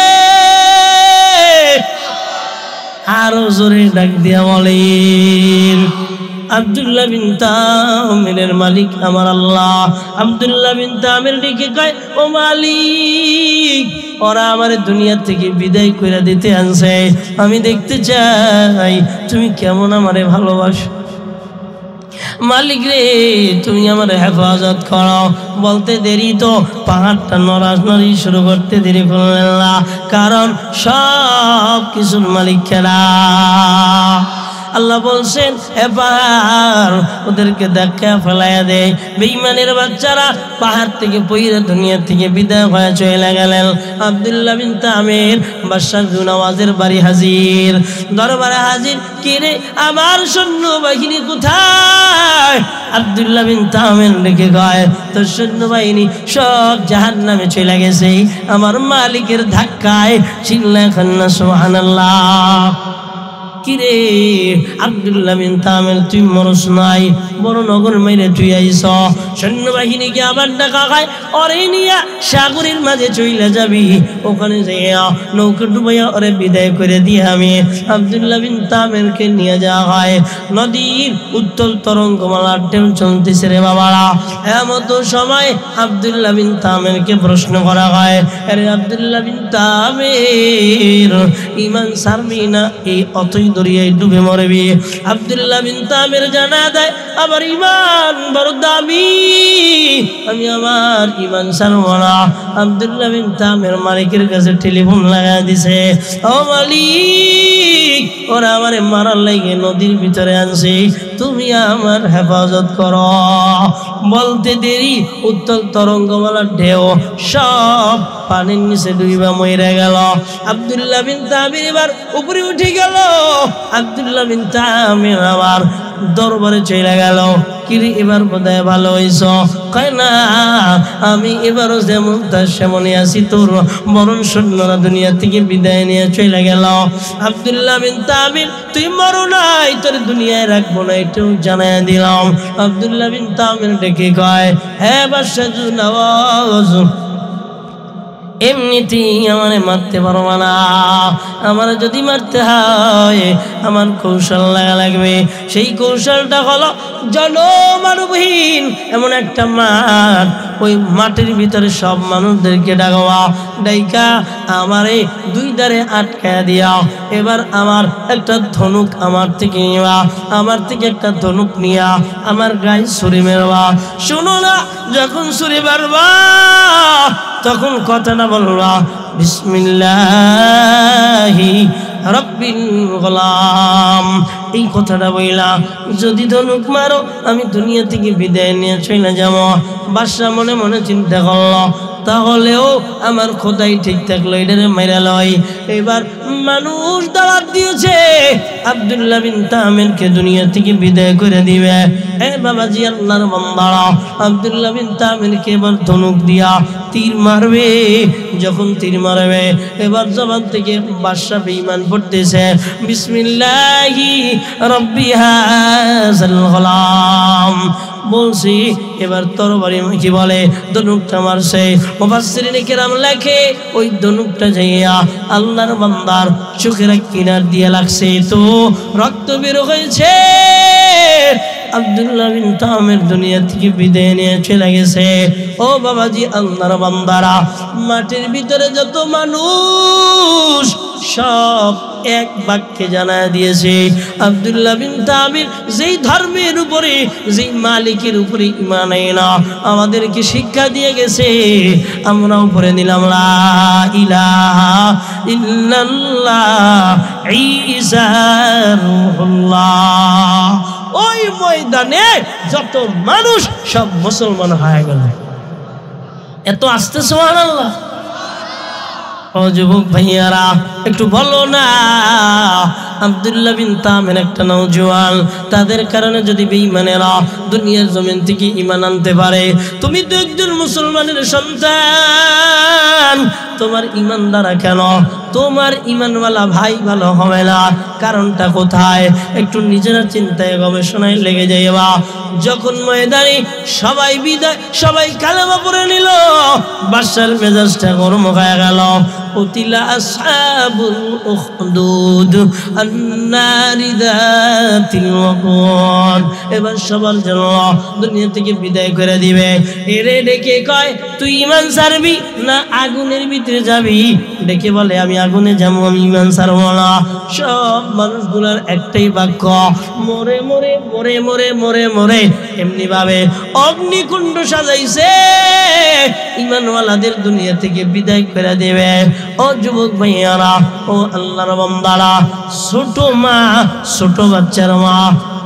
আরো জোরে ডাক দিয়া বলেন, আব্দুল্লাহ বিন তামিরের মালিক আমার আল্লাহ। আব্দুল্লাহ বিন তামির ডেকে কয়, ও মালিক, ওরা আমার দুনিয়া থেকে বিদায় করে দিতে আনছে, আমি দেখতে চাই তুমি কেমন আমারে ভালোবাসো। মালিক রে, তুমি আমার হেফাজত করো। বলতে দেরি তো পাহাড়টা নড়ানড়ি শুরু করতে দেরি করলেন না, কারণ সব কিছুর মালিক খেলা। আল্লাহ বলছেন, এবার ওদেরকে ধাক্কা ফেলাইয়া দেয়। বেঈমানের বাচ্চারা পাহাড় থেকে পইরা দুনিয়া থেকে বিদায় হয়ে চলে গেলেন। আব্দুল্লাহ বিন তামির বাদশাহ নওয়াজের বাড়ি হাজির, দরবারে হাজির। কে রে, আমার সৈন্যবাহিনী কোথায়? আব্দুল্লাহ বিন তামির ডেকে কয়, তোর সৈন্যবাহিনী সব জাহান্নামে চলে গেছে আমার মালিকের ধাক্কায়। চিল্লায় কান্না সুবহানাল্লাহ। কিরে আব্দুল্লাহ বিন তামির, তুই মরস নাই, বড় নগর মেরে তুই আইস। সৈন্যবাহিনীকে আবার ডাকা খায়, ওরে নিয়া সাগরের মাঝে চইলা যাবি, ওখানে যাইয়া নৌকা ডুবাইয়া ওরে বিদায় করে দিয়ে আমি আব্দুল্লাহ বিন তামিরকে নিয়ে যাওয়া হয়। নদীর উত্তল তরঙ্গমালার ঢেউ চলতেছে রে বাবারা। এমত সময় আব্দুল্লাহ বিন তামিরকে প্রশ্ন করা হয়, আরে আব্দুল্লাহ বিন তামির, ঈমান ছাড়বি না এই অতই দরিয়ায় ডুবে মরবি? আব্দুল্লাহ বিন তামির জানা দেয়, আমার ঈমান বড় দামি, আমি আমার ঈমান ছাড়ব না। আব্দুল্লাহ বিন তামির মালিকের কাছে টেলিফোন লাগাই দিছে, ও মালিক, ওরা আমারে মারার লাগে নদীর ভিতরে আনছে, তুমি আমার হেফাজত করো। বলতে দেরি উত্তল তরঙ্গমালার ঢেউ সব পানির নিচে ডুইবা মরে গেল। আব্দুল্লাহ বিন তামির এবার উপরে উঠে গেল। আব্দুল্লাহ বিন তামির আবার দরবারে চলে গেল, কিরে এবার বোধহয় ভালো হইছ? কয় না, আমি এবারও যেমন তার সেমনই আছি, তোর মরণ সৈন্যরা দুনিয়া থেকে বিদায় নিয়ে চলে গেল। আব্দুল্লাহ বিন তামির, তুই মরো নাই, তোর দুনিয়ায় রাখবো না, এটাও জানাই দিলাম। আব্দুল্লাহ বিন তামির ডেকে কয়, হ্যাঁ বাদশাহ নওয়াজ, এমনিতেই আমারে মারতে পারবা না, আমার যদি মারতে হয় আমার কৌশল লাগা লাগবে। সেই কৌশলটা হলো জনমানবহীন এমন একটা মাঠ, ওই মাঠের ভিতরে সব মানুষদেরকে ডাকবা, ডাইকা আমারে দুই ধারে আটকায়া দিয়া এবার আমার একটা ধনুক আমার থেকে নিবা, আমার থেকে একটা ধনুক নিয়া আমার গায়ে ছুরি মেরবা। শোনো না, যখন ছুরি মারবা তখন কথাটা বলবা, বিসমিল্লাহি রাব্বিল গোলাম। এই কথাটা বইলা যদি ধনুক মারো আমি দুনিয়া থেকে বিদায় নিয়ে চলে যাব। বাদশা মনে মনে চিন্তা করলো, তাহলেও আমার খোদাই ঠিক থাকলো, এটারে মাইরা লয়। এবার মানুষ দাওয়াত দিয়েছে আব্দুল্লাহ বিন তামিরকে দুনিয়া থেকে বিদায় করে দিবে। এ বাবাজি, আল্লাহর বান্দারা, আব্দুল্লাহ বিন তামিরকে এবার ধনুক দিয়া তীর মারবে। যখন তীর মারবে এবার জবান থেকে বাদশা বেঈমান পড়তেছে, বিসমিল্লাহি রাব্বি হাযাল গোলাম বলছি। এবার তরবারি কি বলে ধনুকটা মারছে। মুফাসসিরিনে কেরাম লেখে ওই ধনুকটা যাইয়া আল্লাহর বান্দার চোখের কিনার দিয়ে লাগছে, তো রক্ত বের হয়েছে। আব্দুল্লাহ বিন তামির দুনিয়া থেকে বিদায় নিয়ে চলে গেছে। ও বাবাজি, আল্লাহর বান্দারা, মাটির ভিতরে যত মানুষ সব এক বাক্যে জানায় দিয়েছে, আব্দুল্লাহ বিন তামির যেই ধর্মের উপরে, যেই মালিকের উপরে ঈমান আনা আমাদেরকে শিক্ষা দিয়ে গেছে, আমরা উপরে নিলাম লা ইলাহা ইল্লাল্লাহ ঈসা রূহুল্লাহ। ওই ময়দানে যত মানুষ সব মুসলমান হয়ে গেল। এত আস্তে সুবহানাল্লাহ। ও যুবক ভাইয়ারা, একটু বলো না, আব্দুল্লাহ বিন তামির একটা নওজোয়ান, তাদের কারণে যদি বেঈমানেরা দুনিয়ার জমিন থেকে ঈমান আনতে পারে, তুমি তো একজন মুসলমানের সন্তান, তোমার ঈমান দ্বারা কেন তোমার ঈমানওয়ালা ভাই ভালো হবে না? কারণটা কোথায়? একটু নিজেরা চিন্তায় গবেষণায় লেগে যাইবা। যখন ময়দানে সবাই বিদায়, সবাই কালেমা পড়ে নিল, বাদশার মেজাজটা গরম হয়ে গেল। উতিলা আসহাবুল উখদুদ আন্নারি যাতিল ওয়াকুদ। এবার সবার জন্য দুনিয়া থেকে বিদায় করে দিবে। এরে ডেকে কয়, তুই ঈমান ছাড়বি না আগুনের ভিতরে যাবি? ডেকে বলে, আমি আগুনে যাবো, আমি ঈমান ছাড়বো না। সব মানুষগুলোর একটাই বাক্য, মরে মরে মরে মরে মরে মরে। এমনি ভাবে অগ্নিকুণ্ড সাজাইছে, ঈমানওয়ালাদের দুনিয়া থেকে বিদায় করে দেবে। ও যুবক ভাইয়ারা, ও আল্লাহর বান্দারা, ছোট মা, ছোট বাচ্চার মা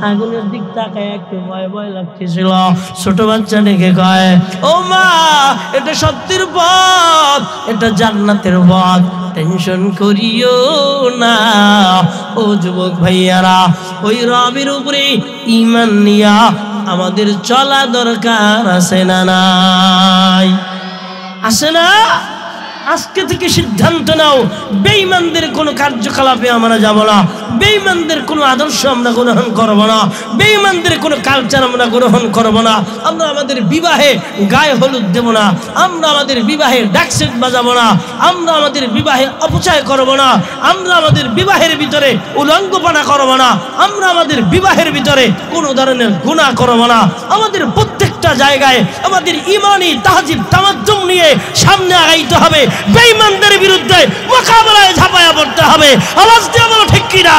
আগুনের দিক তাকায় একটু ভয় ভয় লাগতেছিল। ছোট বাচ্চা ডেকে কয়, ও মা, এটা সত্যের পথ, এটা জান্নাতের পথ, টেনশন করিও না। ও যুবক ভাইয়ারা, ওই রবের উপরে ঈমান নিয়া আমাদের চলা দরকার আছে না নাই? আছে না? আজকে থেকে সিদ্ধান্ত নাও, বেঈমানদের কোনো কার্যকলাপে আমরা যাব না, বেঈমানদের কোনো আদর্শ আমরা গ্রহণ করব না, বেঈমানদের কোনো কালচার আমরা গ্রহণ করব না। আমরা আমাদের বিবাহে গায়ে হলুদ দেব না, আমরা আমাদের বিবাহে ডাকসেট বাজাবো না, আমরা আমাদের বিবাহে অপচয় করব না, আমরা আমাদের বিবাহের ভিতরে উলঙ্গপনা করব না, আমরা আমাদের বিবাহের ভিতরে কোনো ধরনের গুনাহ করব না। আমাদের প্রত্যেকটা জায়গায় আমাদের ঈমানি তাহজিব তামাদ্দুম নিয়ে সামনে আগাইতে হবে, বেঈমানদের বিরুদ্ধে মোকাবেলায় ঝাঁপায়া পড়তে হবে। আওয়াজ দিয়ে বলো ঠিক কিনা?